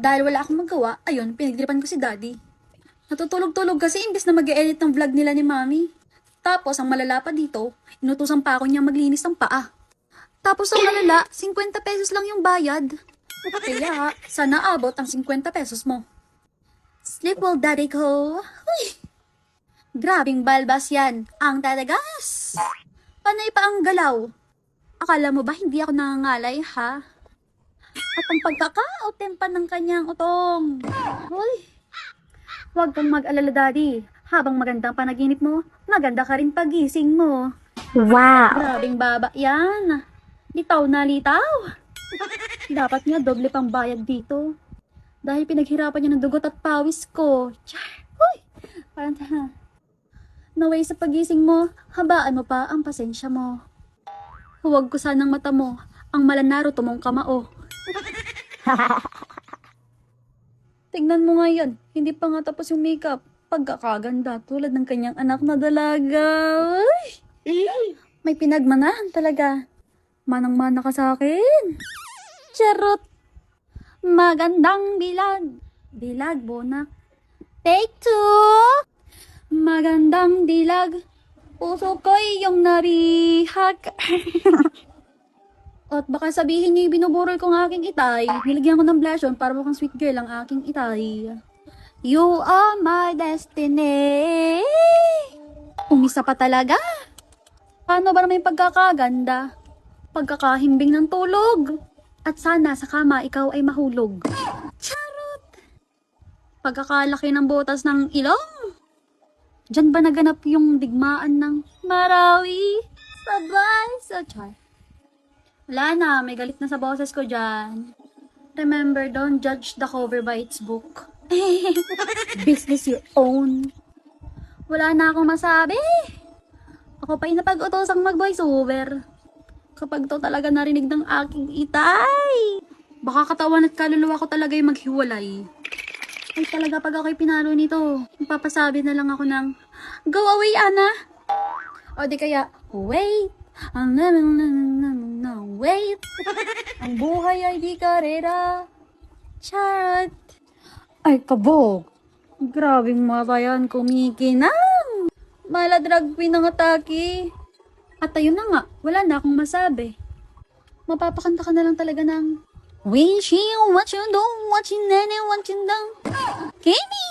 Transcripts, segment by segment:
Dahil wala akong magawa, ayun, pinagdiripan ko si daddy. Natutulog-tulog kasi imbes na mag-e-edit ng vlog nila ni mami. Tapos, ang malala pa dito, inutusan pa ako niya maglinis ng paa. Tapos ang malala, 50 pesos lang yung bayad. Kaya, sana abot ang 50 pesos mo. Sleep well, daddy ko. Uy, grabing balbas yan. Ang tatagas. Panay pa ang galaw. Akala mo ba hindi ako nangangalay, ha? At ang pagkaka-otempa ng kanyang utong. Uy, huwag kang mag-alala, daddy. Habang magandang panaginip mo, maganda ka rin pagising mo. Wow! Grabing baba yan. Litaw na litaw. Dapat nga doble pang bayad dito. Dahil pinaghirapan niya ng dugot at pawis ko. Char! Uy! Parang naway sa pagising mo, habaan mo pa ang pasensya mo. Huwag ko sanang mata mo, ang malanaro tumong kamao. Tignan mo ngayon, hindi pa nga tapos yung makeup. Pagkakaganda tulad ng kanyang anak na dalaga. Uy! May pinagmanahan talaga. Manang-mana ka sa akin. Charot! Magandang bilag. Bilag, bonak. Take 2! Magandang dilag. Puso ko'y iyong narihag. At baka sabihin niyo binuburol ko ng aking itay. Nilagyan ko ng blush on para mukhang sweet girl ang aking itay. You are my destiny. Umisa pa talaga. Paano ba naman yung pagkakaganda? Pagkakahimbing ng tulog. At sana sa kama ikaw ay mahulog. Charot! Pagkakalaki ng butas ng ilong. Diyan ba naganap yung digmaan ng Marawi? Sabay sa char. Wala na, may galit na sa boses ko dyan. Remember, don't judge the cover by its book. Business your own. Wala na akong masabi. Ako pa yung napag-utosang mag-voice over. Kapag to talaga narinig ng aking itay. Baka katawan at kaluluwa ko talaga yung maghiwalay. Ay talaga pag ako'y pinalo nito, magpapasabi na lang ako ng, go away, Ana! O di kaya, wait! Wait! Ang buhay ay di karera. Charot! Ay kabog! Grabing mata yan, kumikinang! Mala drag queen ang atake. At ayun na nga, wala na akong masabi. Mapapakanta ka na lang talaga ng wishing what you do, what you nene, what you do. Kimi!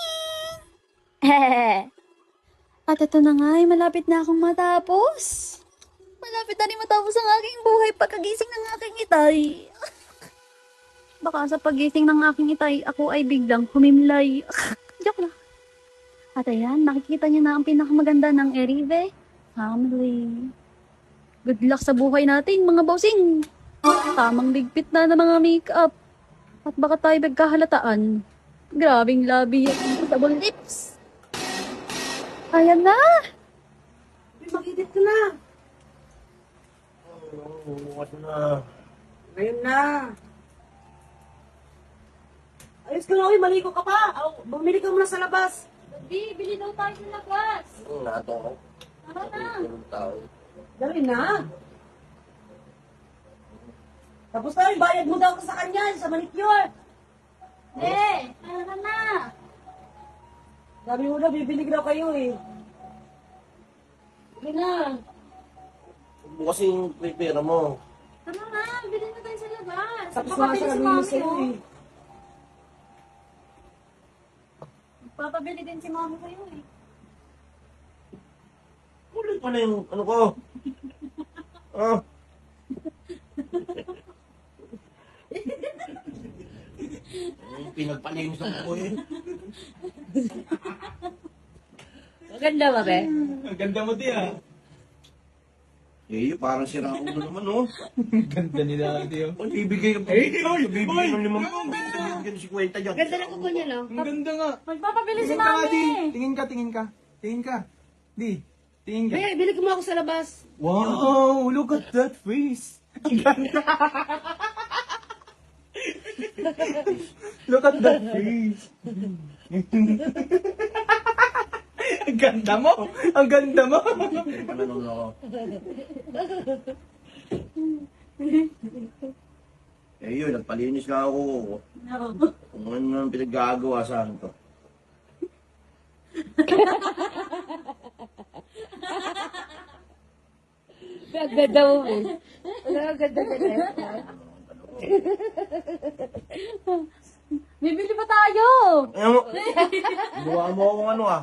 At ito na nga, ay malapit na akong matapos. Malapit na rin matapos ang aking buhay pagkagising ng aking itay. Baka sa pagising ng aking itay, ako ay biglang humimlay. Joke lang. At ayan, nakikita niyo na ang pinakamaganda ng Erive family. Good luck sa buhay natin, mga bossing. Tamang ligpit na ng mga makeup. At baka tayo magkahalataan. Grabing labi yung double lips. Ayan na! Makikit ka na. Ano na? Ngayon na. Ayos ka na, uy. Maligo ka pa. Bumili ka muna sa labas. Di, bili daw tayo sa labas. Nato ako. Tara na. Tao. Dali na. Tapos na, bayad mo daw ka sa kanya, sa manicure. Tara na. Sabi mo na, bibili daw kayo eh. Dali na. Huwag mo kasing prepare mo. Tara na, bili na tayo sa labas. Tapos na siya nabili sa'yo eh. Papabili din si mami sa'yo eh. Ulit pa na yung ano ko. Ah. Pinagpalinis ako eh. Maganda ba, be? Ang ganda mo, Tia. Eh, parang sira ulo naman, oh. Ganda nila, Tia. Ang bibigay ka pa. Bibigay ng 5 bibigyan si Kwenta dyan. Ganda ng kuko niya, no? Ang ganda nga. Magpapabili si Tingin ka nga, Di. mami. Tingin ka, tingin ka. Tingin ka. Di. Tingin ka. Be, bili ko mo ako sa labas. Wow, look at that face. Ang ganda. Look at that face. Ang ganda mo. Ang ganda mo. Pananong ako. Eh yun, nagpalinis nga ako. Ano naman pinaggagawa sa akin to? Ang ganda mo, eh. Ang ganda. Bibili pa tayo! Ano mo? Gawa mo akong ano ah.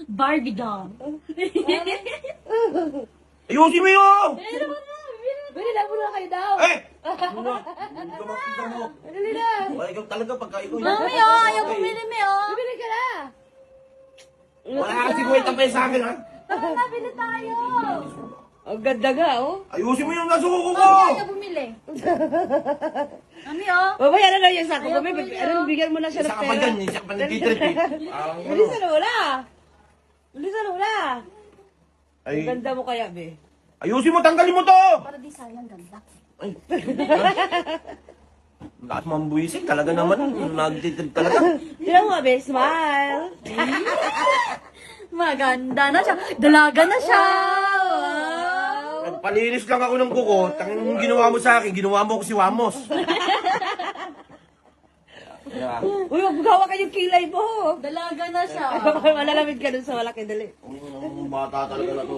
Barbie doll. Ayusin mo yun! Bili na muna kayo daw. Eh! Ano na? Hindi ka makita mo. Bili na. Wala ikaw talaga pagka ikaw Mami, oh! Ayaw bumili mi, oh! Bili ka na. Wala kasi 50 pesos sa akin ha. Tara na, bili tayo! Ang ganda nga, oh. Ayusin mo yung nasuko ko! Mami, ayaw bumili. Mami, oh! Babayaran na yung sako. Ayaw Mami, bumili, ano, bigyan mo na siya Isa ng ka pa pera. dyan, isa ka pa nagtitrip eh. Ang ano. Bilisan mo na. Bilisan mo na. Ay, Ang ganda mo kaya, be. ayusin mo, tanggalin mo to! Para di sayang ganda. Ay. Lahat mambuisip talaga naman. Nagtitrip talaga. Tignan mo, be. Smile. Maganda na siya. Dalaga na siya. Wow. Nagpalinis lang ako ng kuko. Tanging ginawa mo sa akin, ginawa mo ko si Wamos. Yeah. Uy, magagawa ka yung kilay mo. Dalaga na siya. Malalamig ka dun sa malaki, dali. Ang bata talaga na to.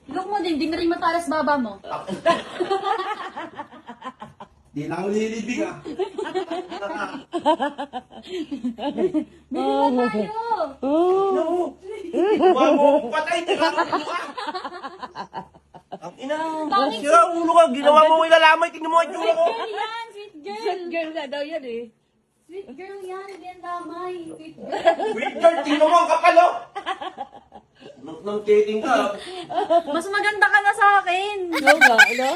Look mo din, di na rin matalas baba mo. Di na ako lilibig ah. Bili na tayo. No. Ginawa mo ko patay. Tinawa mo ka. Ang ina. Sira ulo ka. Ginawa mo ko ilalamay. Tingnan mo ang itsura ko. Girl yan, sweet girl. Sweet girl nga daw yan, eh. Sweet girl yan, hindi yan damay. Sweet girl. Winter, tingnan mo ang kapal oh. Nang dating ka. Mas maganda ka na sa akin. Ano ba? Ano?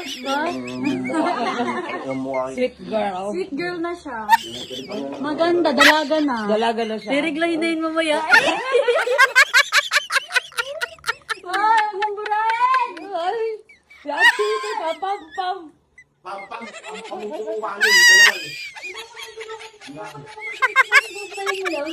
Ang mukha niya. Sweet girl. Sweet girl na siya. Maganda, dalaga na. Dalaga na siya. Direglay na yun mamaya. Ay, mamburahin! Ay, yan, sweet. Pam. Pampang kumukuha niyo. Dalawa eh. Buksan mo lang.